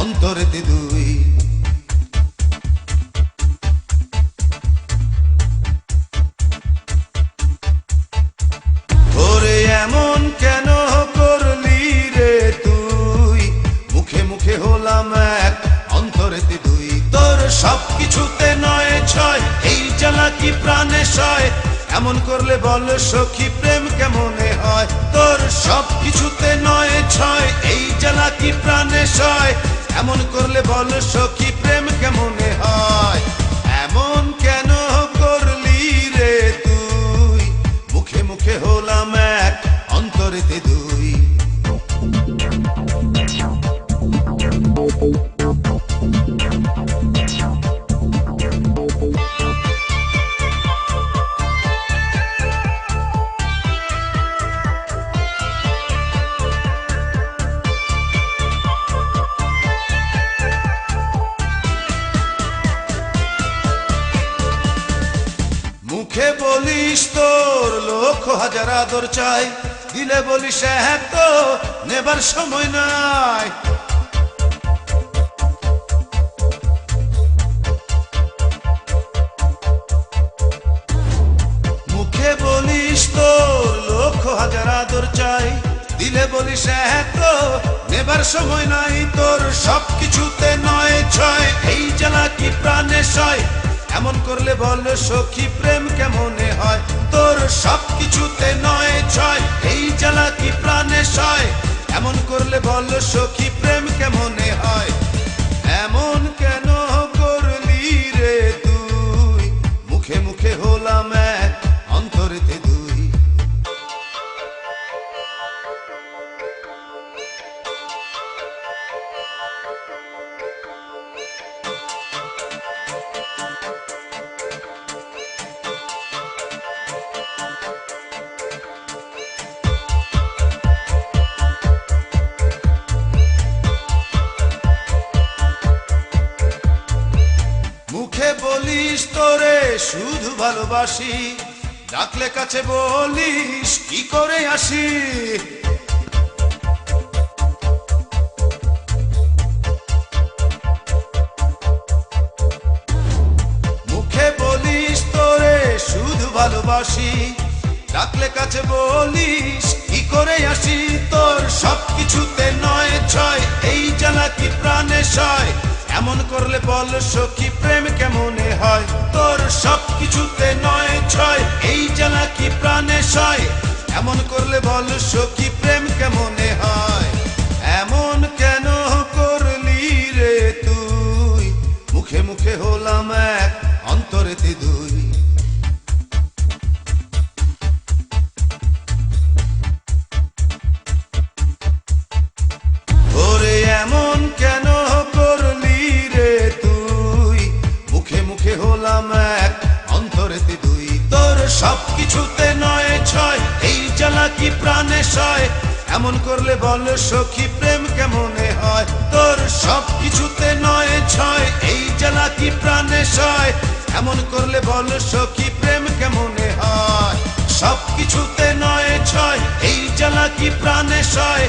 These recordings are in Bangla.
অন্তরেতে দুই ওরে এমন কেন করলি রে তুই মুখে মুখে হলাম এক অন্তরেতে দুই তোর সবকিছুতে নয় ছয় এই জ্বালা কি প্রাণে সয় এমন করলে বল সখী প্রেম কেমনে হয় তোর সবকিছুতে নয় ছয় এই জ্বালা কি প্রাণে সয় এমন করলে বল সখী প্রেম কেমনে হয় এমন কেন করলি রে তুই মুখে মুখে হলাম এক অন্তরেতে দুই মুখে বলিস তোর লক্ষ হাজার আদর চাই দিলে বলিস হ্যাঁ তো নেবার সময় নাই মুখে বলিস তোর লক্ষ হাজার আদর চাই দিলে বলিস হ্যাঁ তো নেবার সময় নাই তোর সবকিছুতে নয় ছয় এই জ্বালা কি প্রাণে সয় এমন করলে বল সখী প্রেম কেমনে হয় তোর সবকিছুতে নয় ছয় এই জ্বালা কি প্রাণে সয় এমন করলে বল সখী প্রেম কেমনে হয় এমন কেন করলি রে তুই মুখে মুখে হলাম এক অন্তরেতে দুই মুখে বলিস তোরে শুধু ভালোবাসি ডাকলে কাছে বলিস কি করে আসি মুখে বলিস তোরে শুধু ভালোবাসি ডাকলে কাছে বলিস কি করে আসি তোর সবকিছুতে নয় ছয় এই জ্বালা কি প্রাণে সয় এমন করলে বল সখী প্রেম কেমনে হয় তোর সবকিছুতে নয় ছয় এই জ্বালা কি প্রাণে সয় এমন করলে বল সখী প্রেম কেমনে হয় এমন কেন করলি রে তুই মুখে মুখে হলাম এক অন্তরেতে দুই ওরে এমন কেন হলাম এক অন্তরেতে দুই তোর সবকিছুতে নয় ছয় এই জ্বালা কি প্রাণে সয় এমন করলে বল সখী প্রেম কেমনে হয় তোর সবকিছুতে নয় ছয় এই জ্বালা কি প্রাণে সয় এমন করলে বল সখী প্রেম কেমনে হয় সবকিছুতে নয় ছয় এই জ্বালা কি প্রাণে সয়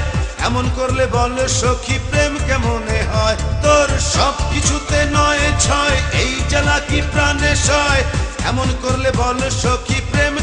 এমন করলে বল সখী প্রেম কেমনে হয় তোর সবকিছুতে নয় ছয় এই জ্বালা কি প্রাণে সয় এমন করলে বল সখী প্রেম